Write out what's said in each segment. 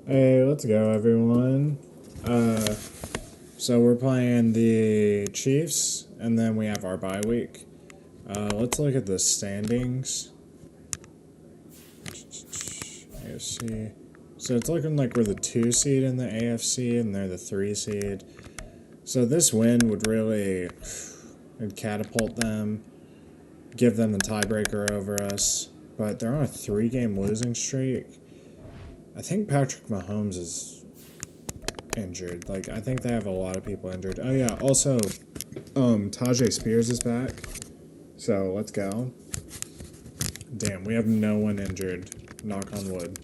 Hey, let's go, everyone. So we're playing the Chiefs, and then we have our bye week. Let's look at the standings. AFC. So it's looking like we're the 2 seed in the AFC, and they're the 3 seed. So this win would really catapult them, give them the tiebreaker over us. But they're on a 3-game losing streak. I think Patrick Mahomes is injured. Like, I think they have a lot of people injured. Oh yeah, also, Tajay Spears is back. So, let's go. Damn, we have no one injured. Knock on wood.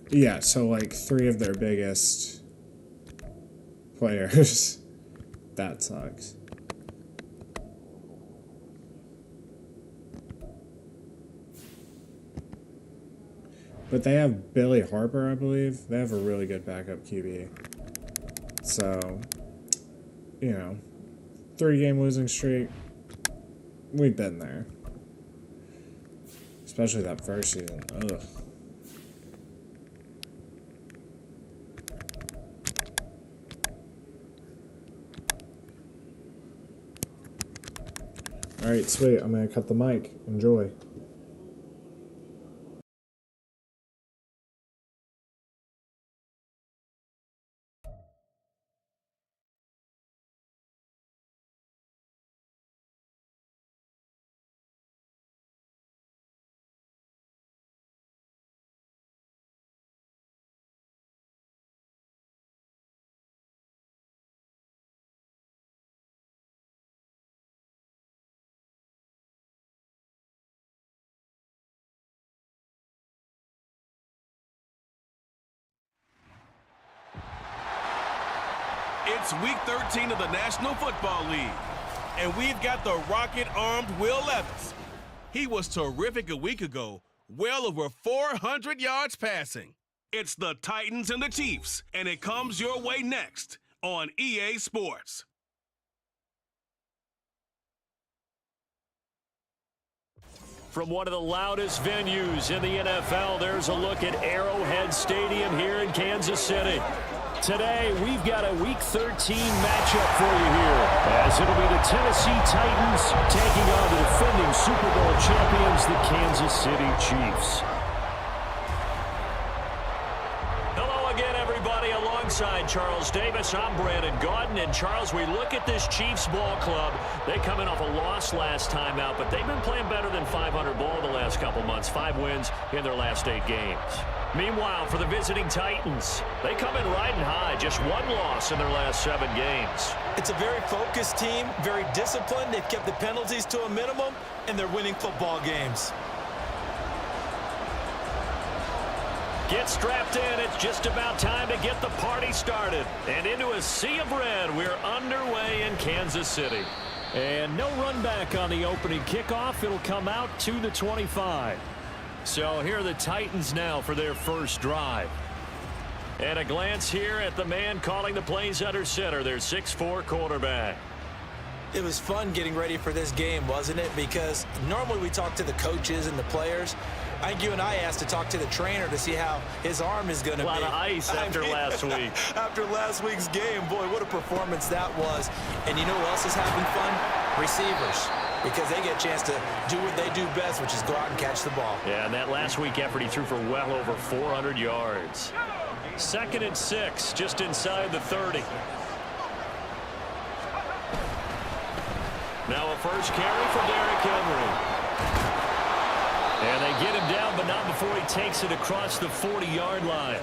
Yeah, so like 3 of their biggest players. That sucks. But they have Billy Harper, I believe. They have a really good backup QB. So, 3-game losing streak. We've been there. Especially that first season. Ugh. Alright, sweet. I'm going to cut the mic. Enjoy. It's week 13 of the National Football League, and we've got the rocket-armed Will Levis. He was terrific a week ago, well over 400 yards passing. It's the Titans and the Chiefs, and it comes your way next on EA Sports. From one of the loudest venues in the NFL, there's a look at Arrowhead Stadium here in Kansas City. Today, we've got a Week 13 matchup for you here, as it'll be the Tennessee Titans taking on the defending Super Bowl champions, the Kansas City Chiefs. Hello again, everybody. Alongside Charles Davis, I'm Brandon Gaudin. And Charles, we look at this Chiefs ball club. They come in off a loss last time out, but they've been playing better than 500 ball the last couple months. 5 wins in their last 8 games. Meanwhile, for the visiting Titans, they come in riding high, just 1 loss in their last 7 games. It's a very focused team, very disciplined. They've kept the penalties to a minimum, and they're winning football games. Get strapped in. It's just about time to get the party started. And into a sea of red, we're underway in Kansas City. And no run back on the opening kickoff. It'll come out to the 25. So here are the Titans now for their first drive. And a glance here at the man calling the plays under center, their 6'4" quarterback. It was fun getting ready for this game, wasn't it? Because normally we talk to the coaches and the players. I think you and I asked to talk to the trainer to see how his arm is going to be. A lot of ice after last week. After last week's game, boy, what a performance that was. And you know who else is having fun? Receivers. Because they get a chance to do what they do best, which is go out and catch the ball. Yeah, and that last week effort, he threw for well over 400 yards. 2nd and 6, just inside the 30. Now a first carry for Derrick Henry. And they get him down, but not before he takes it across the 40-yard line.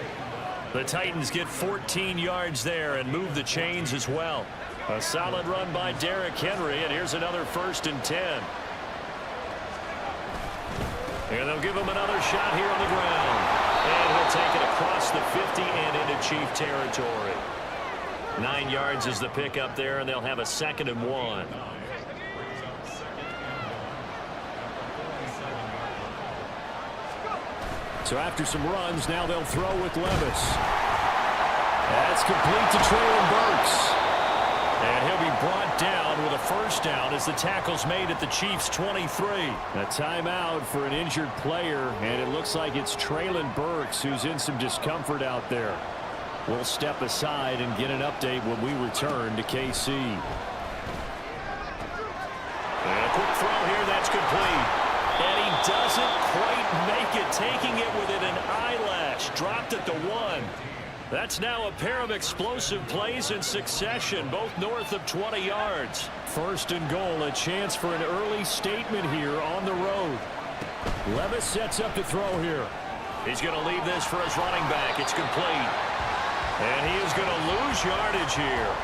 The Titans get 14 yards there and move the chains as well. A solid run by Derrick Henry, and here's another 1st and 10. And they'll give him another shot here on the ground. And he'll take it across the 50 and into Chief territory. 9 yards is the pickup there, and they'll have a 2nd and 1. So after some runs, now they'll throw with Levis. That's complete to Traylon Burks. And he'll be brought down with a first down as the tackle's made at the Chiefs' 23. A timeout for an injured player, and it looks like it's Traylon Burks who's in some discomfort out there. We'll step aside and get an update when we return to KC. And a quick throw here, that's complete. And he doesn't quite make it, taking it within an eyelash. Dropped at the 1. That's now a pair of explosive plays in succession, both north of 20 yards. First and goal, a chance for an early statement here on the road. Levis sets up to throw here. He's going to leave this for his running back. It's complete. And he is going to lose yardage here.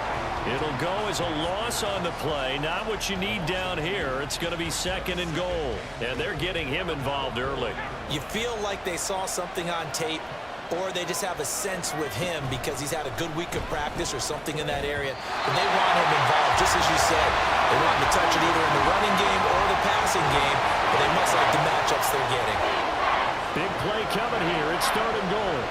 It'll go as a loss on the play. Not what you need down here. It's going to be second and goal. And they're getting him involved early. You feel like they saw something on tape, or they just have a sense with him because he's had a good week of practice or something in that area, and they want him involved, just as you said. They want him to touch it either in the running game or the passing game, but they must like the matchups they're getting. Big play coming here. It's third and goal.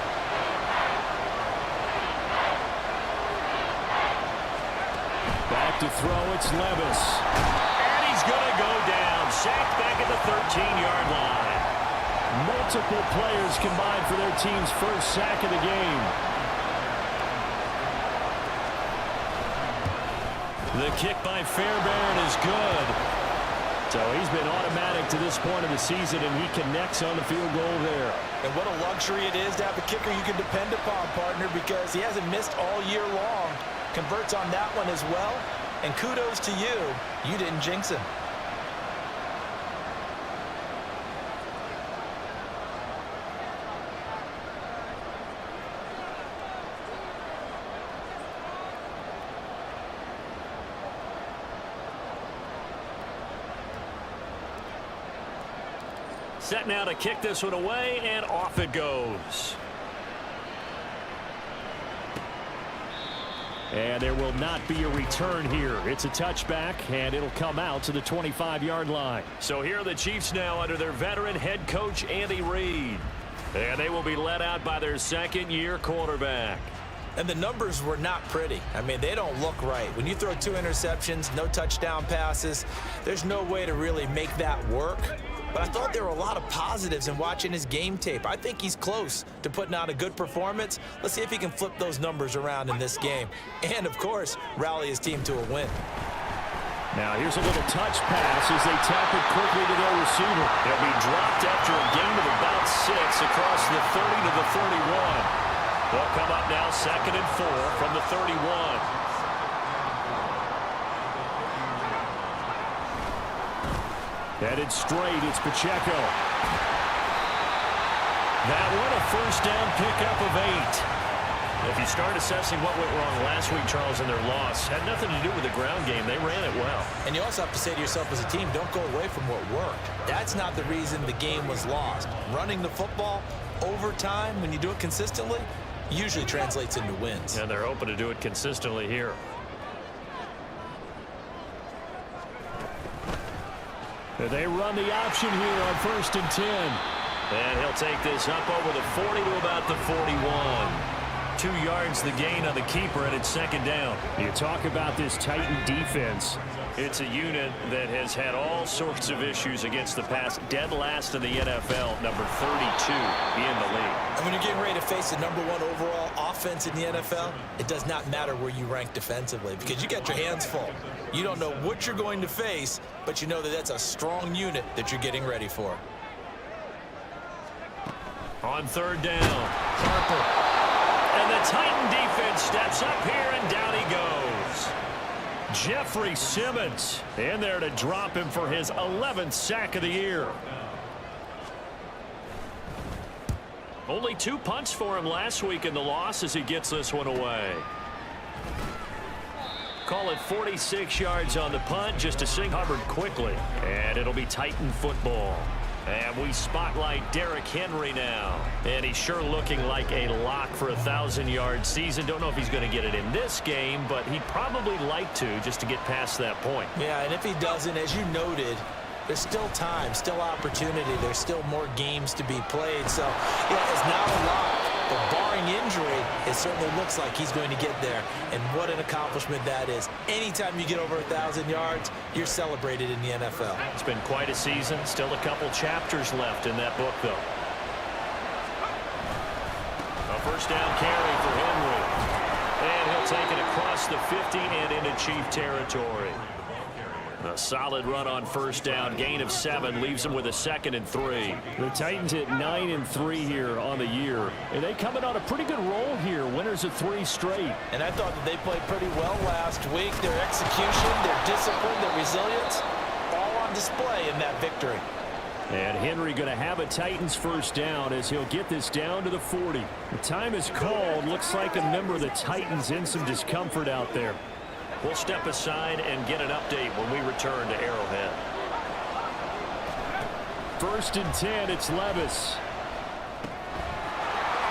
Back to throw, it's Levis. And he's going to go down. Sacked back at the 13-yard line. Multiple players combined for their team's first sack of the game. The kick by Fairbairn is good. So he's been automatic to this point of the season, and he connects on the field goal there. And what a luxury it is to have a kicker you can depend upon, partner, because he hasn't missed all year long. Converts on that one as well. And kudos to you. You didn't jinx him. Set now to kick this one away, and off it goes. And there will not be a return here. It's a touchback, and it'll come out to the 25-yard line. So here are the Chiefs now under their veteran head coach, Andy Reid. And they will be led out by their second-year quarterback. And the numbers were not pretty. I mean, they don't look right. When you throw 2 interceptions, no touchdown passes, there's no way to really make that work. But I thought there were a lot of positives in watching his game tape. I think he's close to putting out a good performance. Let's see if he can flip those numbers around in this game. And, of course, rally his team to a win. Now here's a little touch pass as they tap it quickly to their receiver. They'll be dropped after a gain of about 6 across the 30 to the 31. They'll come up now second and 4 from the 31. Headed straight, it's Pacheco. That one a first down pickup of 8. If you start assessing what went wrong last week, Charles, in their loss, had nothing to do with the ground game. They ran it well. And you also have to say to yourself as a team, don't go away from what worked. That's not the reason the game was lost. Running the football over time, when you do it consistently, usually translates into wins. And they're hoping to do it consistently here. They run the option here on 1st and 10. And he'll take this up over the 40 to about the 41. 2 yards the gain on the keeper, and it's second down. You talk about this Titan defense. It's a unit that has had all sorts of issues against the pass. Dead last in the NFL, number 32 in the league. And when you're getting ready to face the #1 overall offense in the NFL, it does not matter where you rank defensively because you got your hands full. You don't know what you're going to face, but you know that that's a strong unit that you're getting ready for. On 3rd down, Harper. And the Titan defense steps up here, and down he goes. Jeffrey Simmons in there to drop him for his 11th sack of the year. Only 2 punts for him last week in the loss as he gets this one away. Call it 46 yards on the punt just to sing Hubbard quickly. And it'll be Titan football. And we spotlight Derrick Henry now. And he's sure looking like a lock for a 1,000-yard season. Don't know if he's going to get it in this game, but he'd probably like to just to get past that point. Yeah, and if he doesn't, as you noted, there's still time, still opportunity. There's still more games to be played. So, yeah, it's not a lock, But barring injury, it certainly looks like he's going to get there. And what an accomplishment that is. Anytime you get over 1,000 yards, you're celebrated in the NFL. It's been quite a season. Still a couple chapters left in that book, though. A first down carry for Henry. And he'll take it across the 50 and into Chief territory. A solid run on first down. Gain of 7 leaves them with a 2nd and 3. The Titans at 9-3 here on the year. And they come in on a pretty good roll here. Winners of 3 straight. And I thought that they played pretty well last week. Their execution, their discipline, their resilience, all on display in that victory. And Henry going to have a Titans first down as he'll get this down to the 40. The time is called. Looks like a member of the Titans in some discomfort out there. We'll step aside and get an update when we return to Arrowhead. 1st and 10, it's Levis.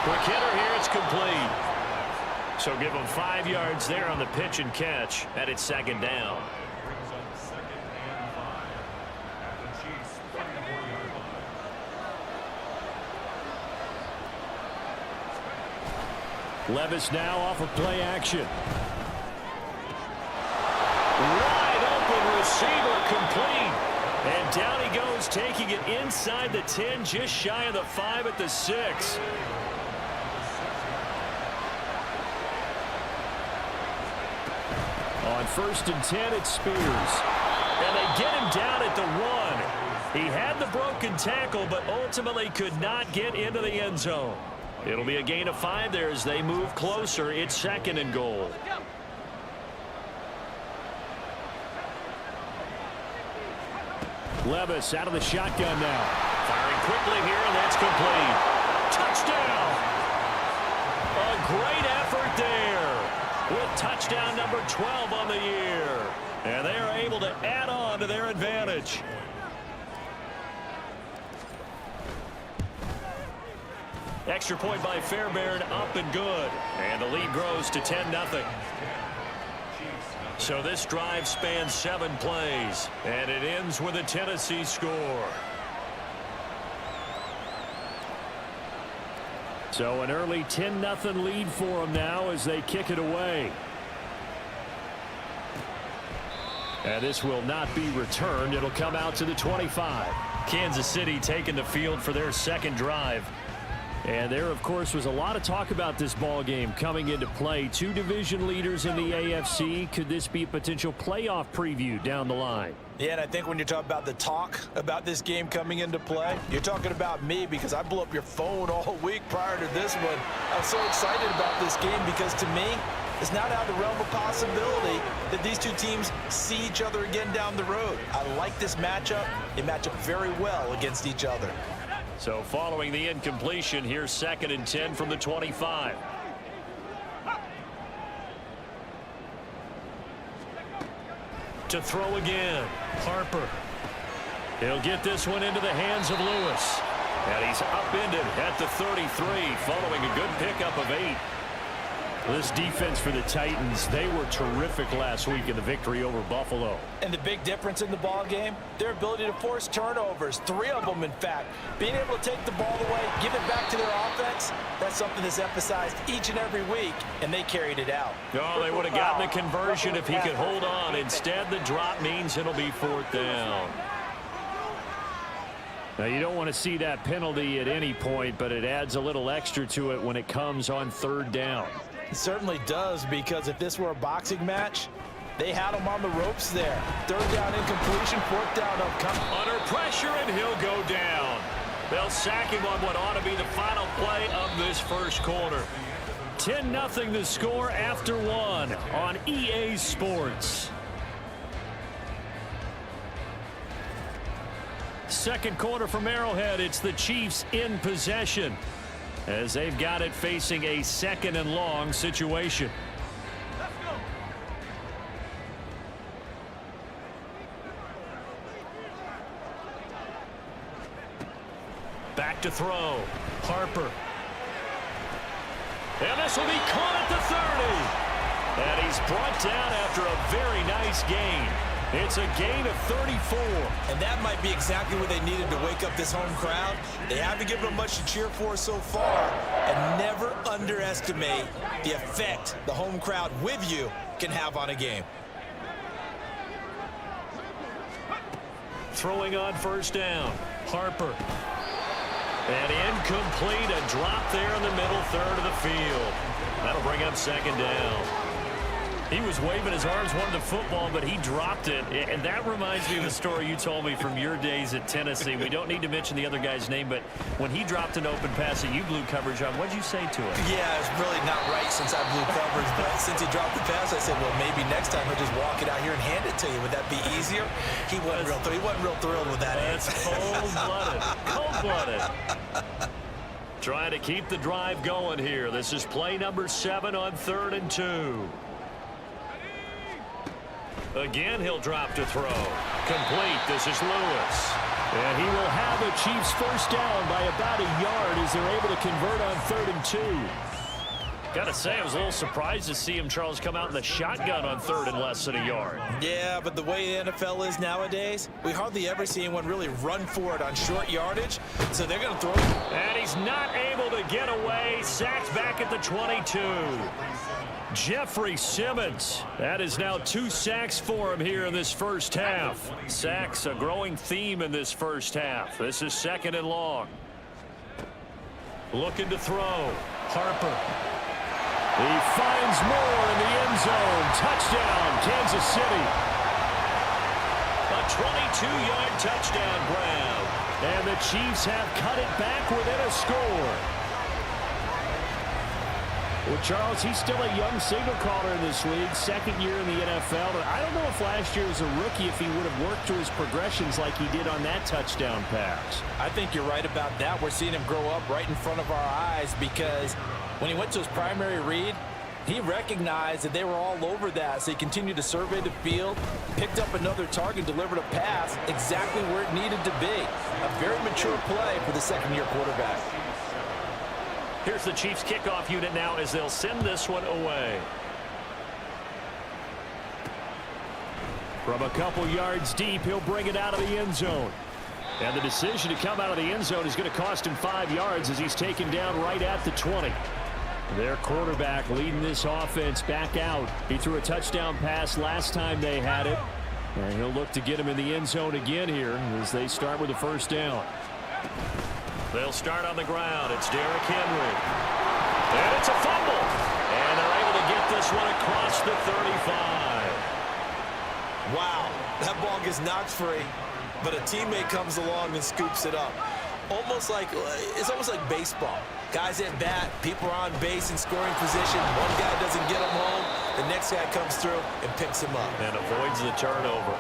Quick hitter here, it's complete. So give him 5 yards there on the pitch and catch, and it's 2nd down. Levis now off of play action. Wide open receiver, complete. And down he goes, taking it inside the 10, just shy of the 5 at the 6. On 1st and 10, it's Spears. And they get him down at the 1. He had the broken tackle, but ultimately could not get into the end zone. It'll be a gain of 5 there as they move closer. It's 2nd and goal. Levis out of the shotgun now. Firing quickly here, and that's complete. Touchdown! A great effort there with touchdown number 12 on the year. And they are able to add on to their advantage. Extra point by Fairbairn, up and good. And the lead grows to 10-0. So this drive spans 7 plays, and it ends with a Tennessee score. So an early 10-0 lead for them now as they kick it away. And this will not be returned. It'll come out to the 25. Kansas City taking the field for their 2nd drive. And there, of course, was a lot of talk about this ball game coming into play. 2 division leaders in the AFC. Could this be a potential playoff preview down the line? Yeah, and I think when you're talking about the talk about this game coming into play, you're talking about me because I blew up your phone all week prior to this one. I'm so excited about this game because to me, it's not out of the realm of possibility that these 2 teams see each other again down the road. I like this matchup. They match up very well against each other. So following the incompletion, here's 2nd and 10 from the 25. To throw again, Harper. He'll get this one into the hands of Lewis. And he's upended at the 33 following a good pickup of 8. This defense for the Titans, they were terrific last week in the victory over Buffalo. And the big difference in the ball game, their ability to force turnovers, 3 of them in fact. Being able to take the ball away, give it back to their offense, that's something that's emphasized each and every week, and they carried it out. Oh, they would have gotten the conversion if he could hold on. Instead, the drop means it'll be 4th down. Now, you don't want to see that penalty at any point, but it adds a little extra to it when it comes on 3rd down. It certainly does, because if this were a boxing match, they had him on the ropes there. 3rd down incompletion, 4th down upcoming. Under pressure, and he'll go down. They'll sack him on what ought to be the final play of this first quarter. 10-0 the score after 1 on EA Sports. 2nd quarter from Arrowhead. It's the Chiefs in possession as they've got it facing a 2nd and long situation. Back to throw. Harper. And this will be caught at the 30. And he's brought down after a very nice gain. It's a gain of 34. And that might be exactly what they needed to wake up this home crowd. They haven't given them much to cheer for so far. And never underestimate the effect the home crowd with you can have on a game. Throwing on first down. Harper. And incomplete. A drop there in the middle third of the field. That'll bring up second down. He was waving his arms, wanting the football, but he dropped it. And that reminds me of a story you told me from your days at Tennessee. We don't need to mention the other guy's name, but when he dropped an open pass that you blew coverage on, what did you say to him? Yeah, it's really not right since I blew coverage, but since he dropped the pass, I said, well, maybe next time he'll just walk it out here and hand it to you. Would that be easier? He wasn't real thrilled with that answer. That's cold-blooded. Cold-blooded. Trying to keep the drive going here. This is play number 7 on 3rd and 2. Again, he'll drop to throw. Complete. This is Lewis. And he will have the Chiefs first down by about a yard as they're able to convert on 3rd and 2. Gotta say, I was a little surprised to see him, Charles, come out in the shotgun on 3rd and less than a yard. Yeah, but the way the NFL is nowadays, we hardly ever see anyone really run for it on short yardage, so they're going to throw it. And he's not able to get away. Sacked back at the 22. Jeffrey Simmons. That is now 2 sacks for him here in this first half. Sacks, a growing theme in this first half. This is 2nd and long. Looking to throw. Harper. He finds Moore in the end zone. Touchdown, Kansas City. A 22-yard touchdown grab. And the Chiefs have cut it back within a score. Well, Charles, he's still a young signal caller in this league, 2nd year in the NFL. But I don't know if last year as a rookie, if he would have worked through his progressions like he did on that touchdown pass. I think you're right about that. We're seeing him grow up right in front of our eyes because when he went to his primary read, he recognized that they were all over that, so he continued to survey the field, picked up another target, delivered a pass exactly where it needed to be. A very mature play for the 2nd-year quarterback. Here's the Chiefs kickoff unit now as they'll send this one away. From a couple yards deep, he'll bring it out of the end zone. And the decision to come out of the end zone is going to cost him 5 yards as he's taken down right at the 20. Their quarterback leading this offense back out. He threw a touchdown pass last time they had it. And he'll look to get him in the end zone again here as they start with the first down. They'll start on the ground. It's Derrick Henry. And it's a fumble. And they're able to get this one across the 35. Wow, that ball gets knocked free, but a teammate comes along and scoops it up. It's almost like baseball. Guys at bat, people are on base in scoring position. One guy doesn't get him home. The next guy comes through and picks him up. And avoids the turnover.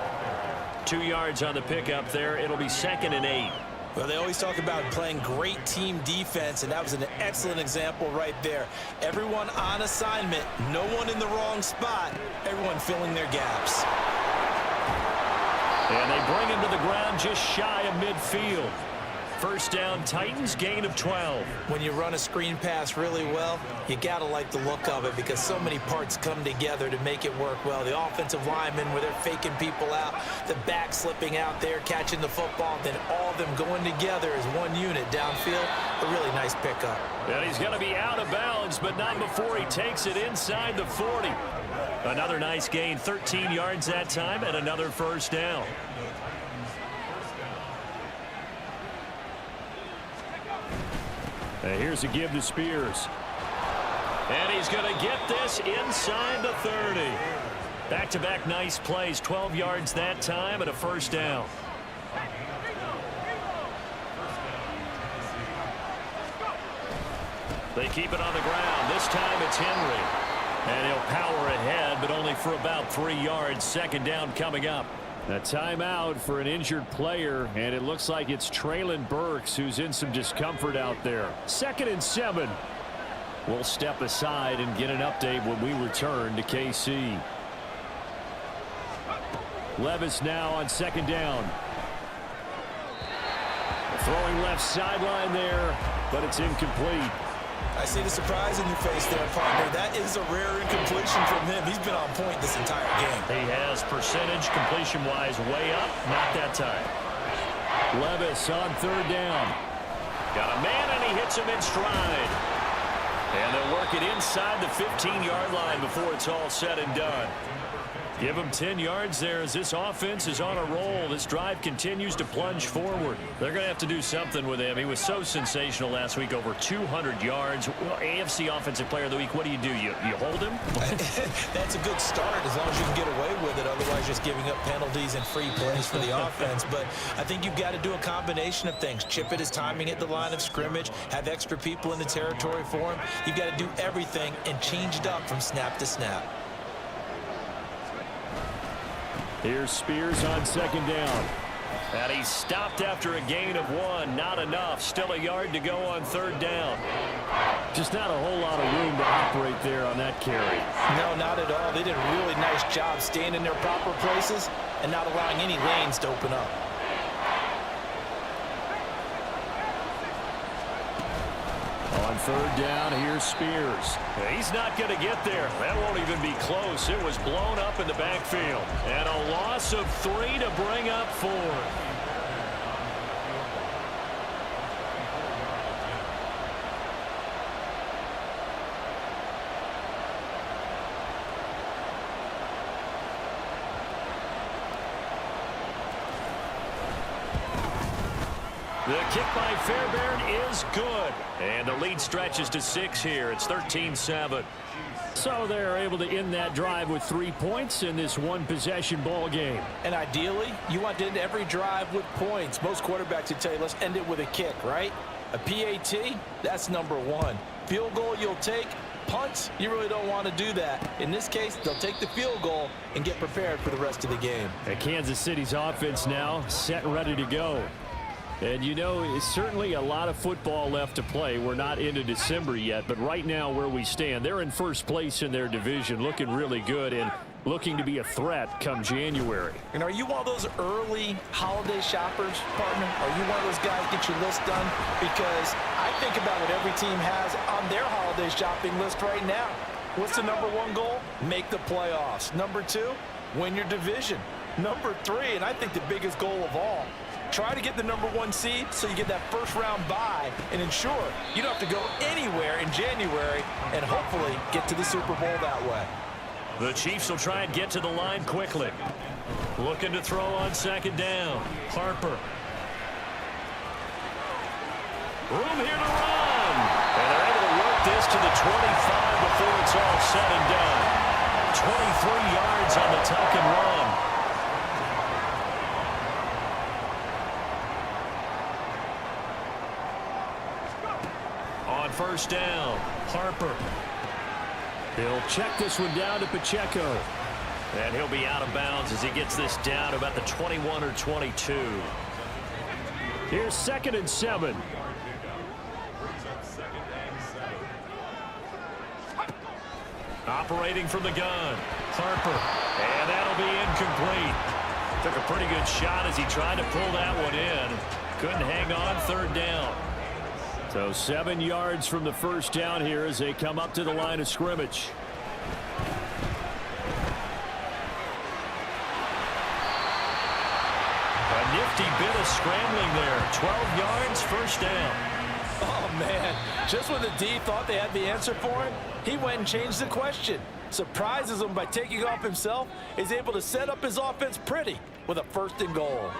2 yards on the pickup there. It'll be 2nd and 8. Well, they always talk about playing great team defense, and that was an excellent example right there. Everyone on assignment, no one in the wrong spot, everyone filling their gaps. And they bring him to the ground just shy of midfield. First down, Titans, gain of 12. When you run a screen pass really well, you got to like the look of it because so many parts come together to make it work well. The offensive linemen, where they're faking people out, the back slipping out there, catching the football, then all of them going together as one unit downfield. A really nice pickup. And he's going to be out of bounds, but not before he takes it inside the 40. Another nice gain, 13 yards that time, and another first down. And here's a give to Spears. And he's going to get this inside the 30. Back-to-back nice plays, 12 yards that time, and a first down. They keep it on the ground. This time it's Henry. And he'll power ahead, but only for about 3 yards. Second down coming up. A timeout for an injured player, and it looks like it's Treylon Burks who's in some discomfort out there. 2nd and 7. We'll step aside and get an update when we return to KC. Levis now on 2nd down. Throwing left sideline there, but it's incomplete. I see the surprise in your face there, partner. That is a rare incompletion from him. He's been on point this entire game. He has percentage completion-wise way up. Not that time. Levis on third down. Got a man, and he hits him in stride. And they'll work it inside the 15-yard line before it's all said and done. Give him 10 yards there as this offense is on a roll. This drive continues to plunge forward. They're going to have to do something with him. He was so sensational last week, over 200 yards. Well, AFC Offensive Player of the Week, what do? You hold him? That's a good start as long as you can get away with it. Otherwise, just giving up penalties and free plays for the offense. But I think you've got to do a combination of things. Chip it his timing at the line of scrimmage. Have extra people in the territory for him. You've got to do everything and change it up from snap to snap. Here's Spears on second down. And he's stopped after a gain of 1. Not enough. Still a yard to go on third down. Just not a whole lot of room to operate there on that carry. No, not at all. They did a really nice job staying in their proper places and not allowing any lanes to open up. On third down, here's Spears. He's not going to get there. That won't even be close. It was blown up in the backfield. And a loss of 3 to bring up 4. The kick by Fairbairn is good. And the lead stretches to 6 here. It's 13-7. So they're able to end that drive with 3 points in this one-possession ball game. And ideally, you want to end every drive with points. Most quarterbacks would tell you, let's end it with a kick, right? A PAT, that's number 1. Field goal you'll take. Punts, you really don't want to do that. In this case, they'll take the field goal and get prepared for the rest of the game. And Kansas City's offense now set and ready to go. And, you know, it's certainly a lot of football left to play. We're not into December yet, but right now where we stand, they're in first place in their division, looking really good and looking to be a threat come January. And are you one of those early holiday shoppers, partner? Are you one of those guys get your list done? Because I think about what every team has on their holiday shopping list right now. What's the number 1 goal? Make the playoffs. Number 2, win your division. Number 3, and I think the biggest goal of all, try to get the number 1 seed so you get that first-round bye and ensure you don't have to go anywhere in January and hopefully get to the Super Bowl that way. The Chiefs will try and get to the line quickly. Looking to throw on second down. Harper. Room here to run. And they're able to work this to the 25 before it's all said and done. 23 yards on the tuck and run. On first down, Harper. He'll check this one down to Pacheco. And he'll be out of bounds as he gets this down about the 21 or 22. Here's 2nd and 7. Operating from the gun, Harper. And that'll be incomplete. Took a pretty good shot as he tried to pull that one in. Couldn't hang on third down. So 7 yards from the first down here as they come up to the line of scrimmage. A nifty bit of scrambling there. 12 yards, first down. Oh, man. Just when the D thought they had the answer for him, he went and changed the question. Surprises him by taking off himself. Is able to set up his offense pretty with a 1st and goal.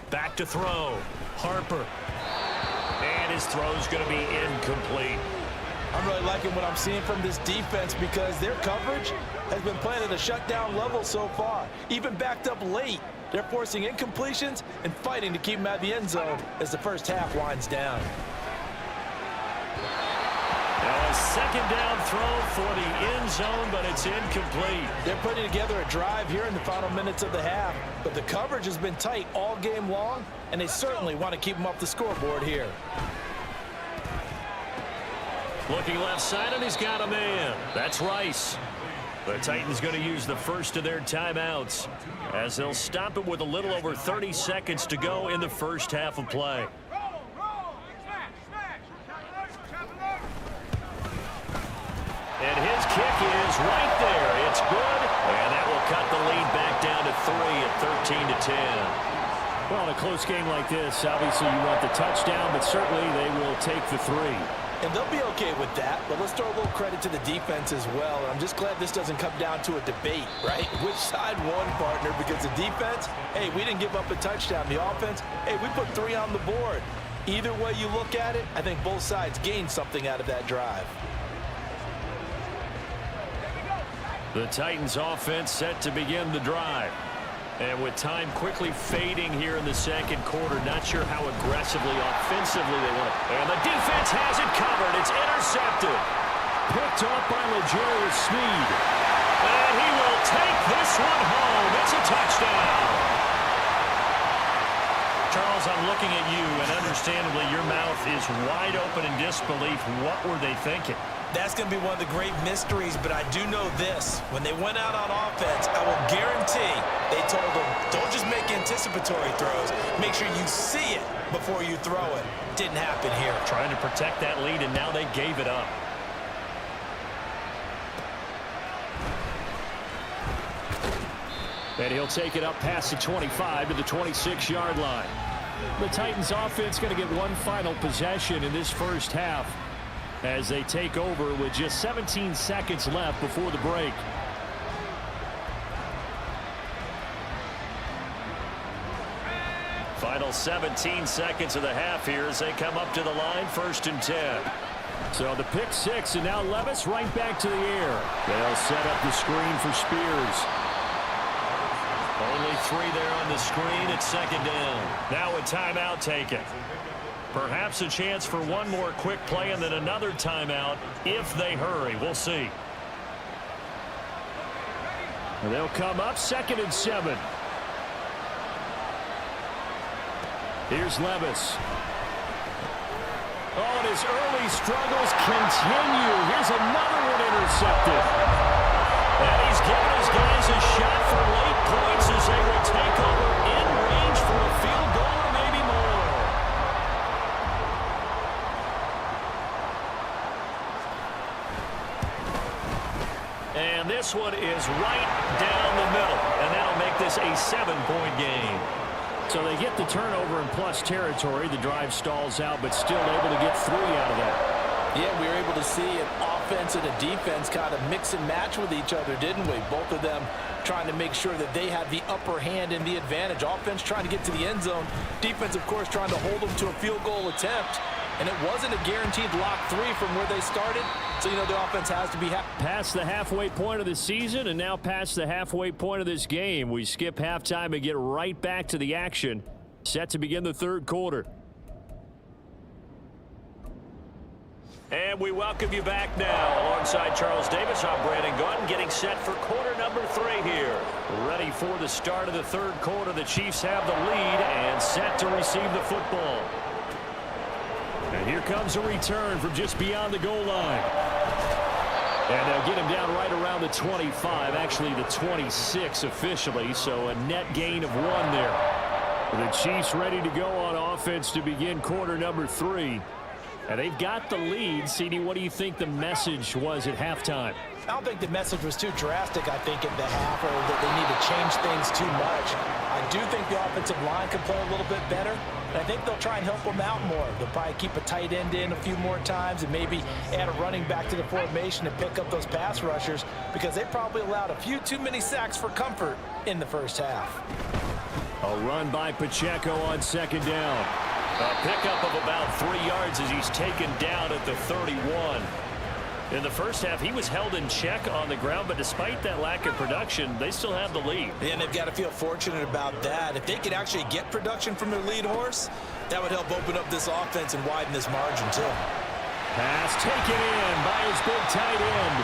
Back to throw. Harper. And his throw's going to be incomplete. I'm really liking what I'm seeing from this defense because their coverage has been playing at a shutdown level so far. Even backed up late. They're forcing incompletions and fighting to keep them out of the end zone as the first half winds down. Now a second down throw for the end zone, but it's incomplete. They're putting together a drive here in the final minutes of the half, but the coverage has been tight all game long, and they certainly want to keep them off the scoreboard here. Looking left side, and he's got a man. That's Rice. The Titans going to use the first of their timeouts as they'll stop it with a little over 30 seconds to go in the first half of play. And his kick is right there. It's good, and that will cut the lead back down to 3 at 13-10. Well, in a close game like this, obviously you want the touchdown, but certainly they will take the 3. And they'll be okay with that, but let's throw a little credit to the defense as well. I'm just glad this doesn't come down to a debate, right? Which side won, partner? Because the defense, hey, we didn't give up a touchdown. The offense, hey, we put 3 on the board. Either way you look at it, I think both sides gained something out of that drive. The Titans offense set to begin the drive. And with time quickly fading here in the second quarter, not sure how aggressively, offensively they want to. And the defense has it covered. It's intercepted. Picked off by L'Jarius Sneed. And he will take this one home. It's a touchdown. Charles, I'm looking at you, and understandably your mouth is wide open in disbelief. What were they thinking? That's going to be one of the great mysteries, but I do know this. When they went out on offense, I will guarantee they told them, don't just make anticipatory throws. Make sure you see it before you throw it. Didn't happen here. Trying to protect that lead, and now they gave it up. And he'll take it up past the 25 to the 26-yard line. The Titans offense going to get one final possession in this first half as they take over with just 17 seconds left before the break. Final 17 seconds of the half here as they come up to the line, 1st and 10. So the pick 6, and now Levis right back to the air. They'll set up the screen for Spears. Only 3 there on the screen at 2nd down. Now a timeout taken. Perhaps a chance for one more quick play and then another timeout if they hurry. We'll see. And they'll come up 2nd and 7. Here's Levis. Oh, and his early struggles continue. Here's another one intercepted. And he's giving his guys a shot for late points as they will take over in range for a field goal or maybe more. And this one is right down the middle. And that'll make this a 7-point game. So they get the turnover in plus territory. The drive stalls out, but still able to get 3 out of that. Yeah, we were able to see an offense and a defense kind of mix and match with each other, didn't we? Both of them trying to make sure that they have the upper hand and the advantage. Offense trying to get to the end zone. Defense, of course, trying to hold them to a field goal attempt. And it wasn't a guaranteed lock 3 from where they started. So, you know, the offense has to be past the halfway point of the season and now past the halfway point of this game. We skip halftime and get right back to the action. Set to begin the 3rd quarter. And we welcome you back now. Alongside Charles Davis, I'm Brandon Gordon, getting set for quarter number 3 here. Ready for the start of the 3rd quarter. The Chiefs have the lead and set to receive the football. And here comes a return from just beyond the goal line. And they'll get him down right around the 25, actually the 26 officially, so a net gain of 1 there. The Chiefs ready to go on offense to begin quarter number 3. And they've got the lead. CD, what do you think the message was at halftime? I don't think the message was too drastic, I think, in the half, or that they need to change things too much. I do think the offensive line could play a little bit better, and I think they'll try and help them out more. They'll probably keep a tight end in a few more times and maybe add a running back to the formation and pick up those pass rushers, because they probably allowed a few too many sacks for comfort in the first half. A run by Pacheco on 2nd down. A pickup of about 3 yards as he's taken down at the 31. In the first half, he was held in check on the ground, but despite that lack of production, they still have the lead. And they've got to feel fortunate about that. If they could actually get production from their lead horse, that would help open up this offense and widen this margin, too. Pass taken in by his big tight end.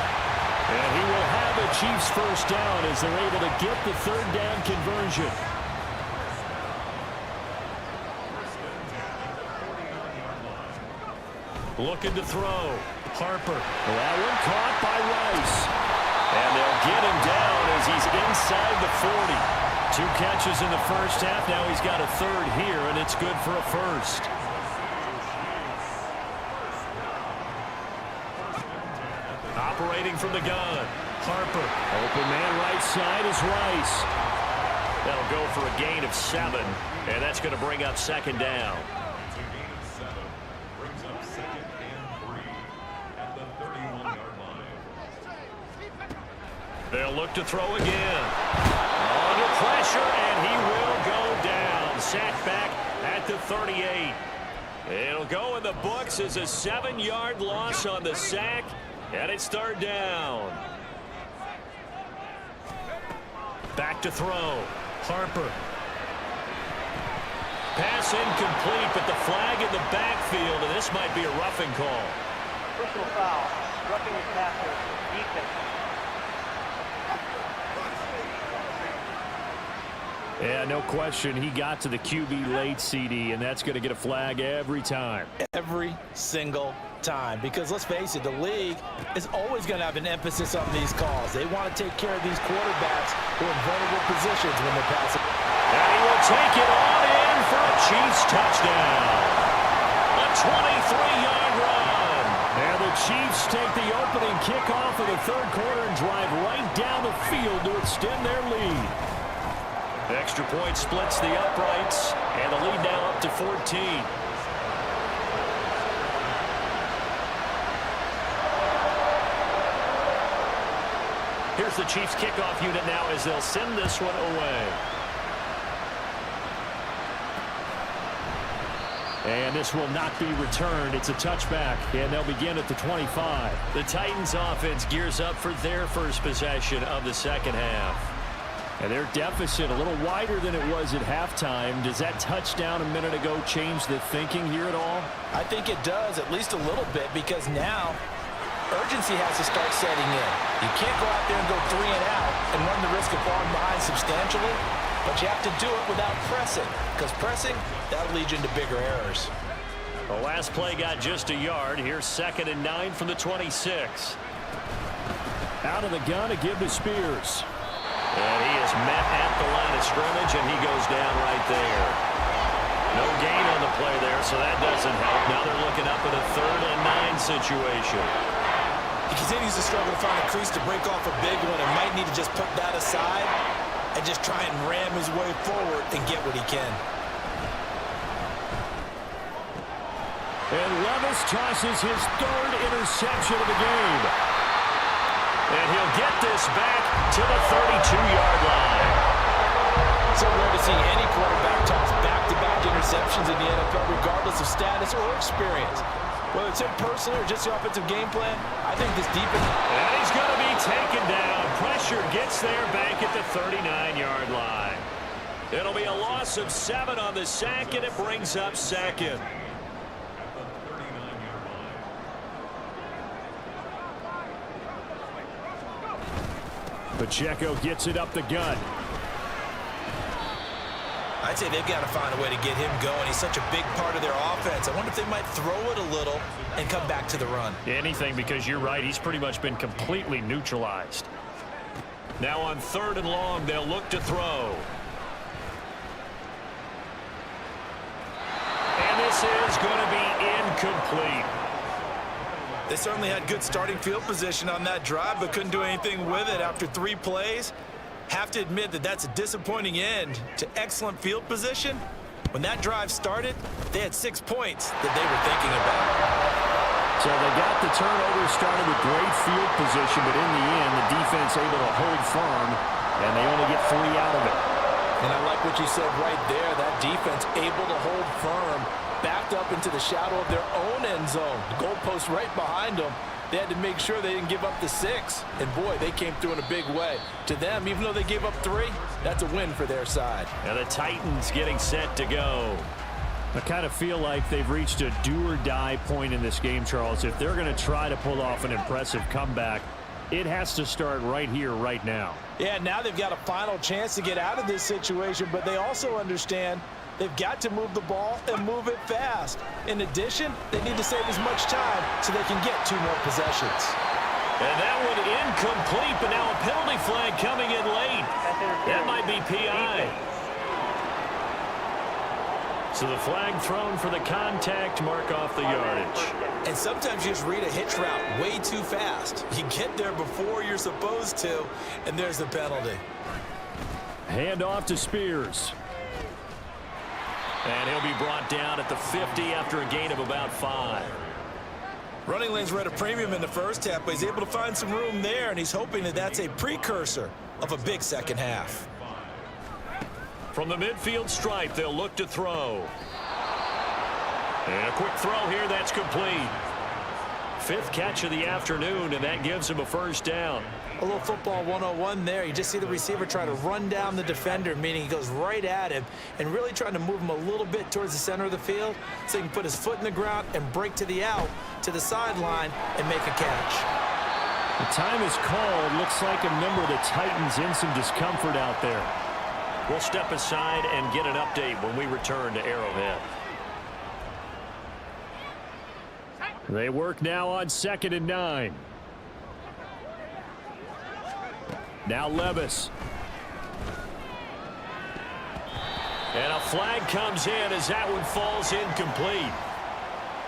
And he will have a Chiefs first down as they're able to get the 3rd down conversion. Looking to throw. Harper. That one caught by Rice. And they'll get him down as he's inside the 40. 2 catches in the first half. Now he's got a 3rd here, and it's good for a first. operating from the gun. Harper. Open man right side is Rice. That'll go for a gain of 7, and that's going to bring up second down. They'll look to throw again. Under pressure, and he will go down. Sacked back at the 38. It'll go in the books as a 7-yard loss on the sack, and it's third down. Back to throw. Harper. Pass incomplete, but the flag in the backfield, and this might be a roughing call. Personal foul. Roughing the passer. Defense. Yeah, no question. He got to the QB late, CD, and that's going to get a flag every time. Every single time. Because let's face it, the league is always going to have an emphasis on these calls. They want to take care of these quarterbacks who are in vulnerable positions when they're passing. And he will take it on in for a Chiefs touchdown. A 23-yard run. And the Chiefs take the opening kickoff of the third quarter and drive right down the field to extend their lead. Extra point splits the uprights, and the lead now up to 14. Here's the Chiefs kickoff unit now as they'll send this one away. And this will not be returned. It's a touchback, and they'll begin at the 25. The Titans offense gears up for their first possession of the second half. And their deficit a little wider than it was at halftime. Does that touchdown a minute ago change the thinking here at all? I think it does, at least a little bit, because now urgency has to start setting in. You can't go out there and go 3 and out and run the risk of falling behind substantially, but you have to do it without pressing, because pressing, that'll lead you into bigger errors. The last play got just a yard. Here's 2nd and 9 from the 26. Out of the gun to give to Spears. And he is met at the line of scrimmage, and he goes down right there. No gain on the play there, so that doesn't help. Now they're looking up at a 3rd and 9 situation. He continues to struggle to find a crease to break off a big one and might need to just put that aside and just try and ram his way forward and get what he can. And Levis tosses his 3rd interception of the game. And he'll get this back to the 32-yard line. So rare to see any quarterback toss back-to-back interceptions in the NFL, regardless of status or experience. Whether it's him personally or just the offensive game plan, I think this defense... And he's going to be taken down. Pressure gets there back at the 39-yard line. It'll be a loss of 7 on the sack, and it brings up 2nd. Pacheco gets it up the gut. I'd say they've got to find a way to get him going. He's such a big part of their offense. I wonder if they might throw it a little and come back to the run. Anything, because you're right. He's pretty much been completely neutralized. Now on 3rd and long, they'll look to throw. And this is going to be incomplete. They certainly had good starting field position on that drive, but couldn't do anything with it after 3 plays. Have to admit that that's a disappointing end to excellent field position. When that drive started, they had 6 points that they were thinking about. So they got the turnover started with great field position, but in the end, the defense able to hold firm, and they only get 3 out of it. And I like what you said right there. That defense able to hold firm, backed up into the shadow of their own end zone. The goalpost right behind them. They had to make sure they didn't give up the 6. And, boy, they came through in a big way. To them, even though they gave up 3, that's a win for their side. And the Titans getting set to go. I kind of feel like they've reached a do-or-die point in this game, Charles. If they're going to try to pull off an impressive comeback, it has to start right here, right now. Yeah, now they've got a final chance to get out of this situation, but they also understand they've got to move the ball and move it fast. In addition, they need to save as much time so they can get 2 more possessions. And that one incomplete, but now a penalty flag coming in late. That might be PI. So the flag thrown for the contact, mark off the yardage. And sometimes you just read a hitch route way too fast. You get there before you're supposed to, and there's the penalty. Hand off to Spears. And he'll be brought down at the 50 after a gain of about 5. Running lanes were at a premium in the first half, but he's able to find some room there, and he's hoping that that's a precursor of a big second half. From the midfield stripe, they'll look to throw. And a quick throw here, that's complete. 5th catch of the afternoon, and that gives him a first down. A little football 101 there. You just see the receiver try to run down the defender, meaning he goes right at him and really trying to move him a little bit towards the center of the field so he can put his foot in the ground and break to the out, to the sideline, and make a catch. The time is called. Looks like a member of the Titans in some discomfort out there. We'll step aside and get an update when we return to Arrowhead. They work now on 2nd and 9. Now Levis. And a flag comes in as that one falls incomplete.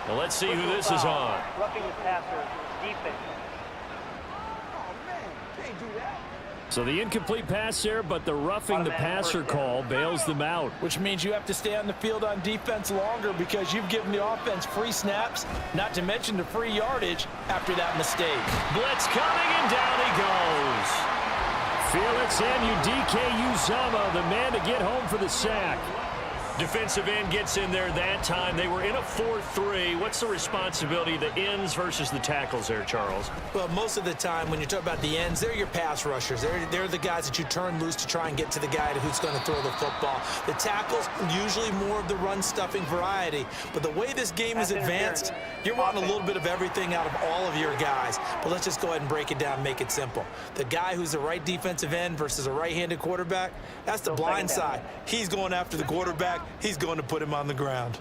Well, let's see who this is on. Roughing the passer, defense. So the incomplete pass there, but the roughing the passer call bails them out. Which means you have to stay on the field on defense longer because you've given the offense free snaps, not to mention the free yardage after that mistake. Blitz coming, and down he goes. Felix Anudike-Uzomah, the man to get home for the sack. Defensive end gets in there that time. They were in a 4-3. What's the responsibility, the ends versus the tackles there, Charles? Well, most of the time when you talk about the ends, they're your pass rushers. They're the guys that you turn loose to try and get to the guy who's going to throw the football. The tackles, usually more of the run-stuffing variety. But the way this game is advanced, you're wanting a little bit of everything out of all of your guys. But let's just go ahead and break it down and make it simple. The guy who's the right defensive end versus a right-handed quarterback, that's the blind side. He's going after the quarterback. He's going to put him on the ground.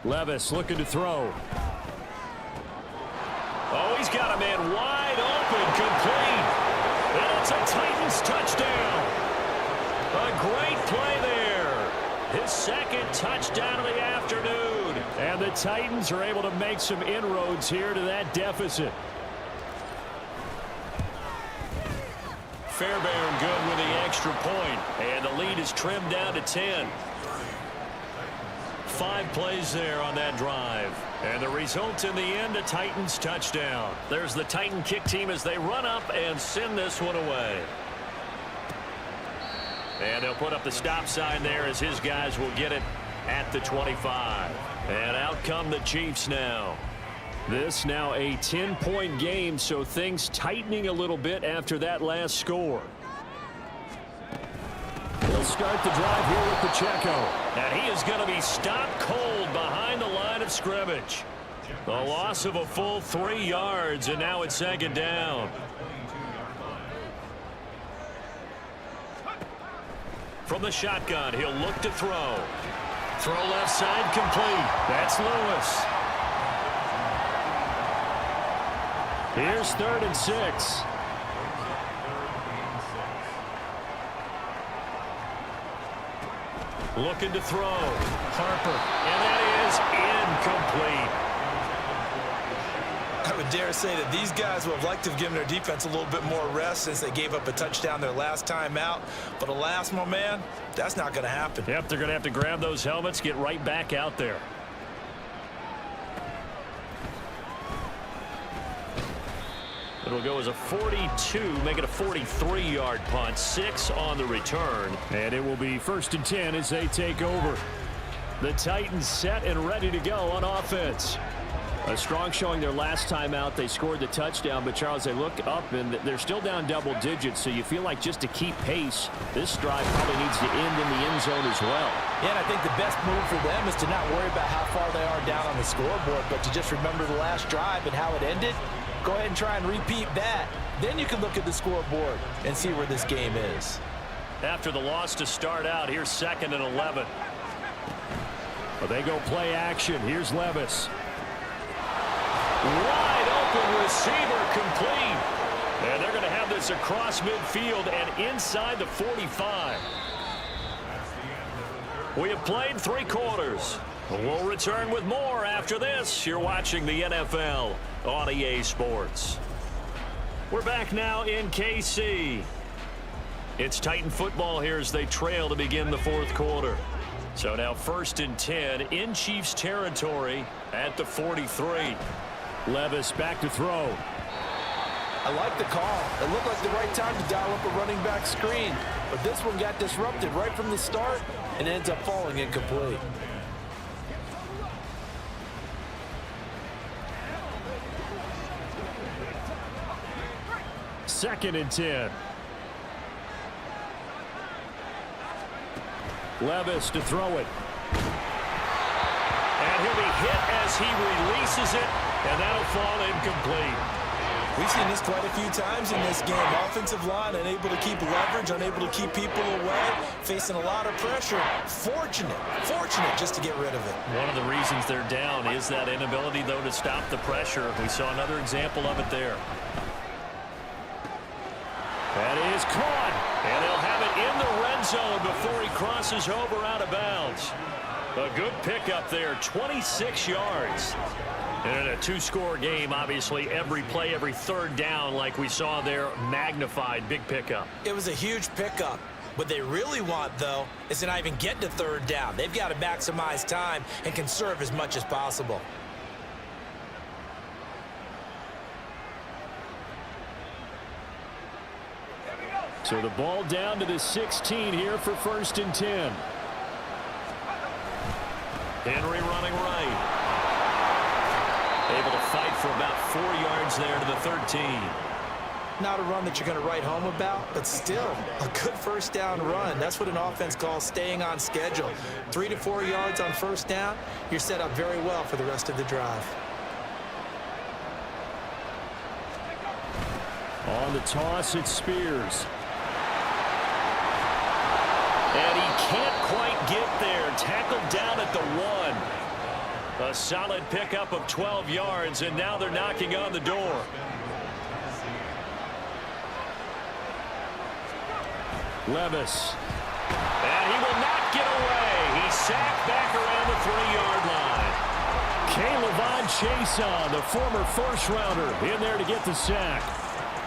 Levis looking to throw. Oh, he's got a man wide open, complete. And it's a Titans touchdown. A great play there. His 2nd touchdown of the afternoon. And the Titans are able to make some inroads here to that deficit. Fairbairn good with the extra point, and the lead is trimmed down to 10. 5 plays there on that drive, and the result in the end, a Titans touchdown. There's the Titan kick team as they run up and send this one away. And they'll put up the stop sign there as his guys will get it at the 25. And out come the Chiefs now. This now a 10-point game, so things tightening a little bit after that last score. He'll start the drive here with Pacheco. And he is going to be stopped cold behind the line of scrimmage. The loss of a full 3 yards, and now it's 2nd down. From the shotgun, he'll look to throw. Throw left side complete. That's Lewis. Here's 3rd and 6. Looking to throw. Harper. And that is incomplete. I would dare say that these guys would have liked to have given their defense a little bit more rest since they gave up a touchdown their last time out. But alas, my man, that's not going to happen. Yep, they're going to have to grab those helmets, get right back out there. It'll go as a 42, make it a 43-yard punt, 6 on the return. And it will be 1st and 10 as they take over. The Titans set and ready to go on offense. A strong showing their last time out. They scored the touchdown, but Charles, they look up and they're still down double digits, so you feel like just to keep pace, this drive probably needs to end in the end zone as well. Yeah, and I think the best move for them is to not worry about how far they are down on the scoreboard, but to just remember the last drive and how it ended. Go ahead and try and repeat that. Then you can look at the scoreboard and see where this game is. After the loss to start out, here's 2nd and 11. Well, they go play action. Here's Levis. Wide open receiver complete. And they're going to have this across midfield and inside the 45. We have played 3 quarters. We'll return with more after this. You're watching the NFL on EA Sports. We're back now in KC. It's Titan football here as they trail to begin the 4th quarter. So now 1st and 10 in Chiefs territory at the 43. Levis back to throw. I like the call. It looked like the right time to dial up a running back screen. But this one got disrupted right from the start and ends up falling incomplete. Second and 10. Levis to throw it. And he'll be hit as he releases it, and that'll fall incomplete. We've seen this quite a few times in this game. Offensive line unable to keep leverage, unable to keep people away, facing a lot of pressure. Fortunate just to get rid of it. One of the reasons they're down is that inability, though, to stop the pressure. We saw another example of it there. That is caught, and they'll have it in the red zone before he crosses over out of bounds. A good pickup there, 26 yards. And in a 2-score game, obviously, every play, every 3rd down, like we saw there, magnified, big pickup. It was a huge pickup. What they really want, though, is to not even get to 3rd down. They've got to maximize time and conserve as much as possible. So the ball down to the 16 here for 1st and 10. Henry running right. Able to fight for about 4 yards there to the 13. Not a run that you're going to write home about, but still a good 1st down run. That's what an offense calls staying on schedule. 3 to 4 yards on 1st down, you're set up very well for the rest of the drive. On the toss, it's Spears. And he can't quite get there. Tackled down at the 1. A solid pickup of 12 yards, and now they're knocking on the door. Levis. And he will not get away. He's sacked back around the 3-yard line. K'Lavon Chaisson, the former first-rounder, in there to get the sack.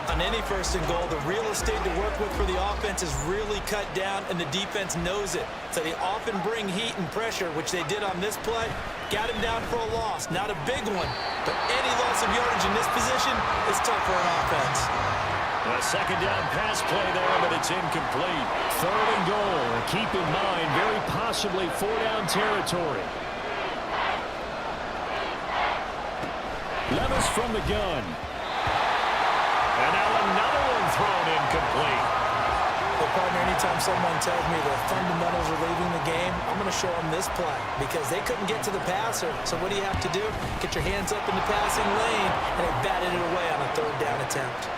On any 1st and goal, the real estate to work with for the offense is really cut down, and the defense knows it. So they often bring heat and pressure, which they did on this play. Got him down for a loss. Not a big one, but any loss of yardage in this position is tough for an offense. A 2nd down pass play there, but it's incomplete. 3rd and goal. Keep in mind, very possibly 4-down territory. Levis from the gun. And now another one thrown incomplete. Well, partner, anytime someone tells me the fundamentals are leaving the game, I'm going to show them this play because they couldn't get to the passer. So what do you have to do? Get your hands up in the passing lane, and they batted it away on a 3rd down attempt.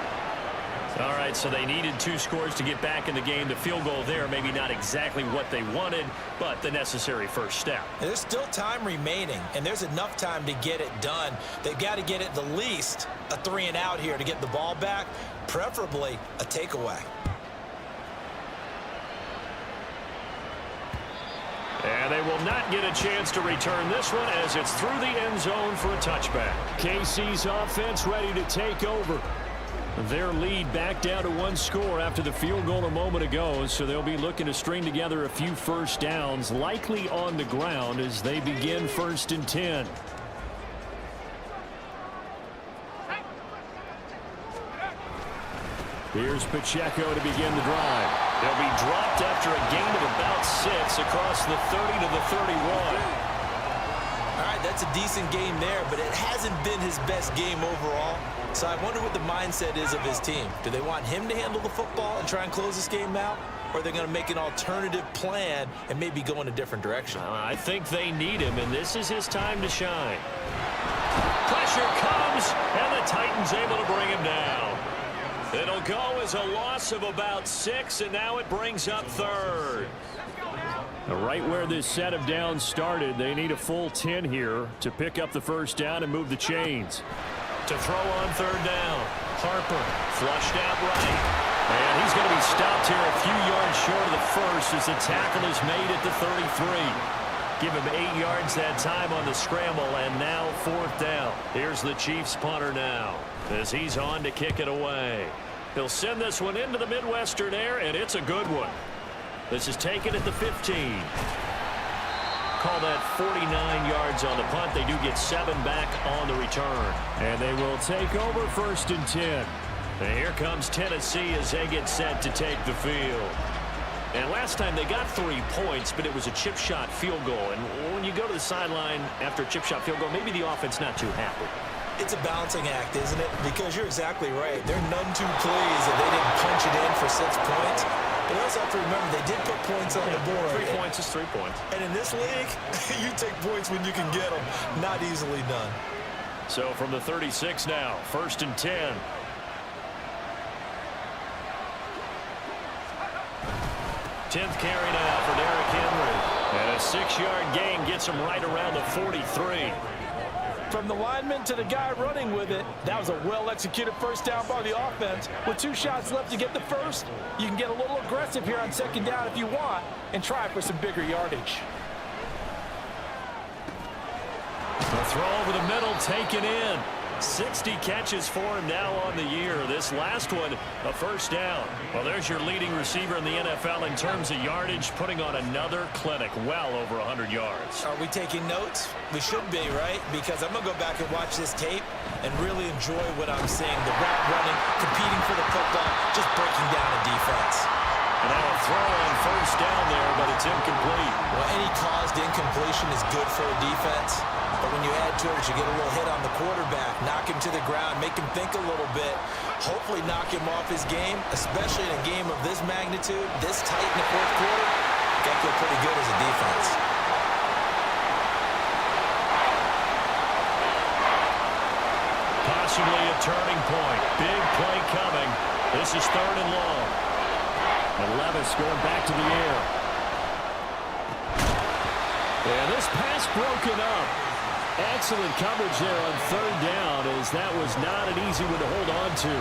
All right, so they needed 2 scores to get back in the game. The field goal there, maybe not exactly what they wanted, but the necessary first step. There's still time remaining, and there's enough time to get it done. They've got to get it the least a 3-and-out here to get the ball back, preferably a takeaway. And they will not get a chance to return this one as it's through the end zone for a touchback. KC's offense ready to take over. Their lead back down to 1 score after the field goal a moment ago, so they'll be looking to string together a few 1st downs, likely on the ground as they begin 1st and 10. Here's Pacheco to begin the drive. They'll be dropped after a gain of about 6 across the 30 to the 31. All right, that's a decent game there, but it hasn't been his best game overall. So I wonder what the mindset is of his team. Do they want him to handle the football and try and close this game out? Or are they going to make an alternative plan and maybe go in a different direction? I think they need him, and this is his time to shine. Pressure comes, and the Titans able to bring him down. It'll go as a loss of about 6, and now it brings up 3rd. Right where this set of downs started, they need a full 10 here to pick up the 1st down and move the chains. To throw on 3rd down, Harper flushed out right. And he's going to be stopped here a few yards short of the first as the tackle is made at the 33. Give him 8 yards that time on the scramble, and now 4th down. Here's the Chiefs punter now as he's on to kick it away. He'll send this one into the Midwestern air, and it's a good one. This is taken at the 15. Call that 49 yards on the punt. They do get 7 back on the return. And they will take over 1st and 10. And here comes Tennessee as they get set to take the field. And last time they got 3 points, but it was a chip shot field goal. And when you go to the sideline after a chip shot field goal, maybe the offense not too happy. It's a balancing act, isn't it? Because you're exactly right. They're none too pleased that they didn't punch it in for 6 points. But you also have to remember they did put points on the board. 3 points is 3 points. And in this league, you take points when you can get them. Not easily done. So from the 36 now, 1st and 10. Tenth carry now for Derrick Henry. And a 6-yard gain gets him right around the 43. From the lineman to the guy running with it, that was a well-executed first down by the offense. With 2 shots left to get the first, you can get a little aggressive here on 2nd down if you want and try for some bigger yardage. The throw over the middle taken in. 60 catches for him now on the year. This last one, a first down. Well, there's your leading receiver in the NFL in terms of yardage, putting on another clinic, well over 100 yards. Are we taking notes? We should be, right? Because I'm going to go back and watch this tape and really enjoy what I'm seeing. The route running, competing for the football, just breaking down a defense. And now a throw on first down there, but it's incomplete. Well, any caused incompletion is good for a defense. But when you add to it, you get a little hit on the quarterback, knock him to the ground, make him think a little bit, hopefully knock him off his game, especially in a game of this magnitude, this tight in the 4th quarter. Got to feel pretty good as a defense. Possibly a turning point. Big play coming. This is 3rd and long. And Levis going back to the air. And this pass broken up. Excellent coverage there on 3rd down, as that was not an easy one to hold on to.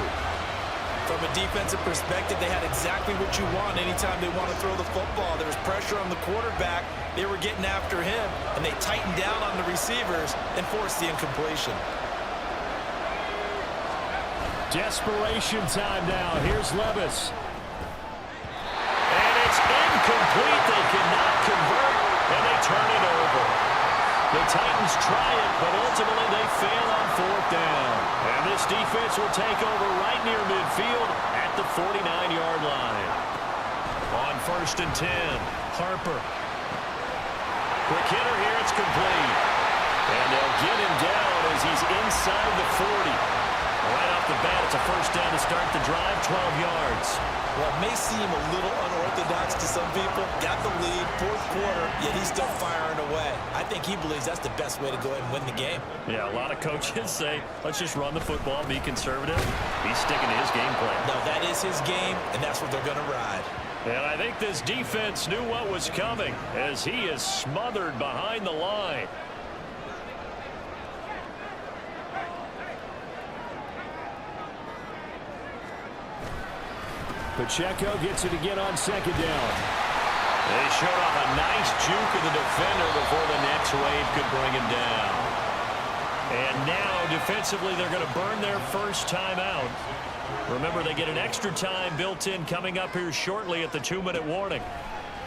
From a defensive perspective, they had exactly what you want anytime they want to throw the football. There was pressure on the quarterback. They were getting after him, and they tightened down on the receivers and forced the incompletion. Desperation time now. Here's Levis. And it's incomplete. They cannot convert, and they turn it over. The Titans try it, but ultimately they fail on 4th down. And this defense will take over right near midfield at the 49-yard line. On 1st and 10, Harper. Quick hitter here, it's complete. And they'll get him down as he's inside the 40. Right off the bat, it's a first down to start the drive, 12 yards. Well, it may seem a little unorthodox to some people. Got the lead, 4th quarter, yet he's still firing away. I think he believes that's the best way to go ahead and win the game. Yeah, a lot of coaches say, let's just run the football, be conservative. He's sticking to his game plan. No, that is his game, and that's what they're going to ride. And I think this defense knew what was coming as he is smothered behind the line. Pacheco gets it again on 2nd down. They showed off a nice juke of the defender before the next wave could bring him down. And now, defensively, they're going to burn their first time out. Remember, they get an extra time built in coming up here shortly at the 2-minute warning.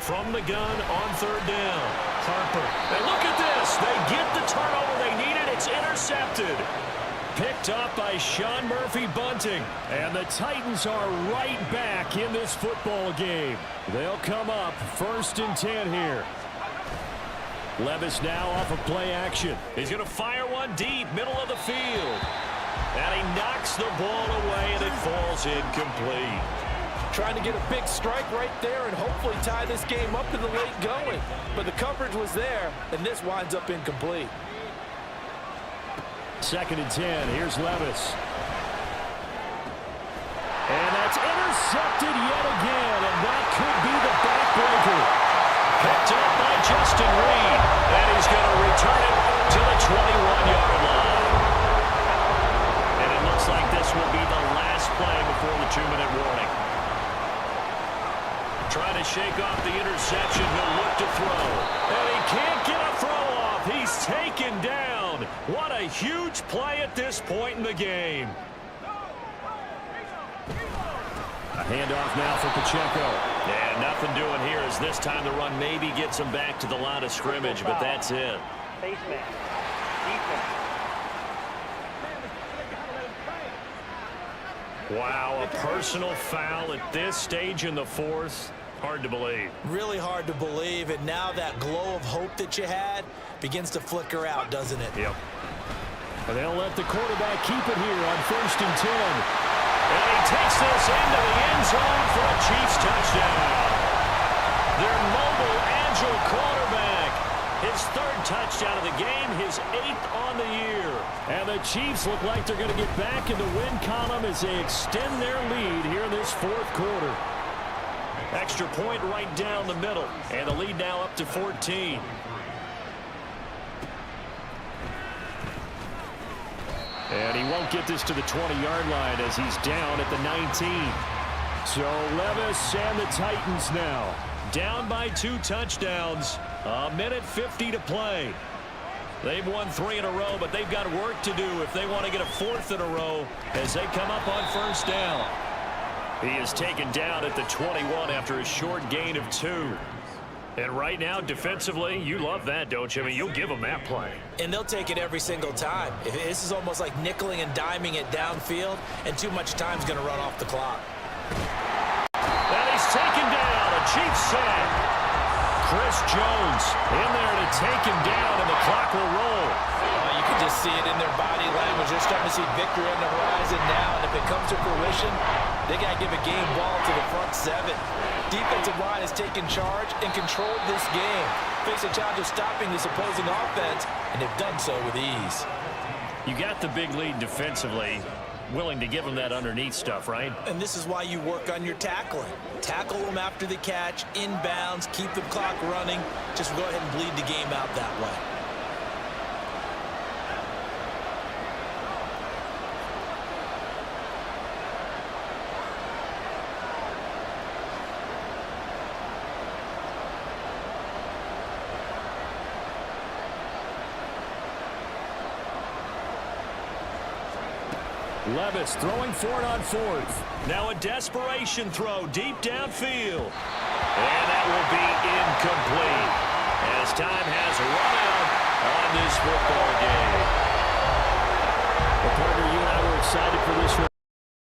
From the gun on 3rd down, Harper. And look at this. They get the turnover they needed. It's intercepted. Picked up by Sean Murphy-Bunting. And the Titans are right back in this football game. They'll come up 1st and 10 here. Levis now off of play action. He's going to fire one deep, middle of the field. And he knocks the ball away, and it falls incomplete. Trying to get a big strike right there and hopefully tie this game up in the late going. But the coverage was there, and this winds up incomplete. 2nd and 10. Here's Levis. And that's intercepted yet again, and that could be the backbreaker. Picked up by Justin Reed, and he's going to return it to the 21-yard line. And it looks like this will be the last play before the 2-minute warning. huge play at this point in the game. A handoff now for Pacheco. And nothing doing here as this time the run maybe gets him back to the line of scrimmage, but that's it. Face man. Defense. Wow, a personal foul at this stage in the fourth. Hard to believe. Really hard to believe, and now that glow of hope that you had begins to flicker out, doesn't it? Yep. And they'll let the quarterback keep it here on 1st and 10. And he takes this into the end zone for a Chiefs touchdown. Their mobile, agile quarterback. His 3rd touchdown of the game, his 8th on the year. And the Chiefs look like they're going to get back in the win column as they extend their lead here in this 4th quarter. Extra point right down the middle. And the lead now up to 14. And he won't get this to the 20-yard line as he's down at the 19. So Levis and the Titans now down by 2 touchdowns. A minute 50 to play. They've won 3 in a row, but they've got work to do if they want to get a 4th in a row as they come up on 1st down. He is taken down at the 21 after a short gain of 2. And right now, defensively, you love that, don't you? I mean, you'll give them that play. And they'll take it every single time. This is almost like nickeling and diming it downfield, and too much time's going to run off the clock. And he's taken down. A Chiefs sack. Chris Jones in there to take him down, and the clock will roll. You can just see it in their body language. They're starting to see victory on the horizon now, and if it comes to fruition, they got to give a game ball to the front 7. Defensive line has taken charge and controlled this game. Face a challenge of stopping this opposing offense, and they've done so with ease. You got the big lead defensively. Willing to give them that underneath stuff, right? And this is why you work on your tackling. Tackle them after the catch, inbounds, keep the clock running. Just go ahead and bleed the game out that way. Levis throwing for it on 4th. Now a desperation throw deep downfield. And that will be incomplete as time has run out on this football game. Well, partner, you and I were excited for this one.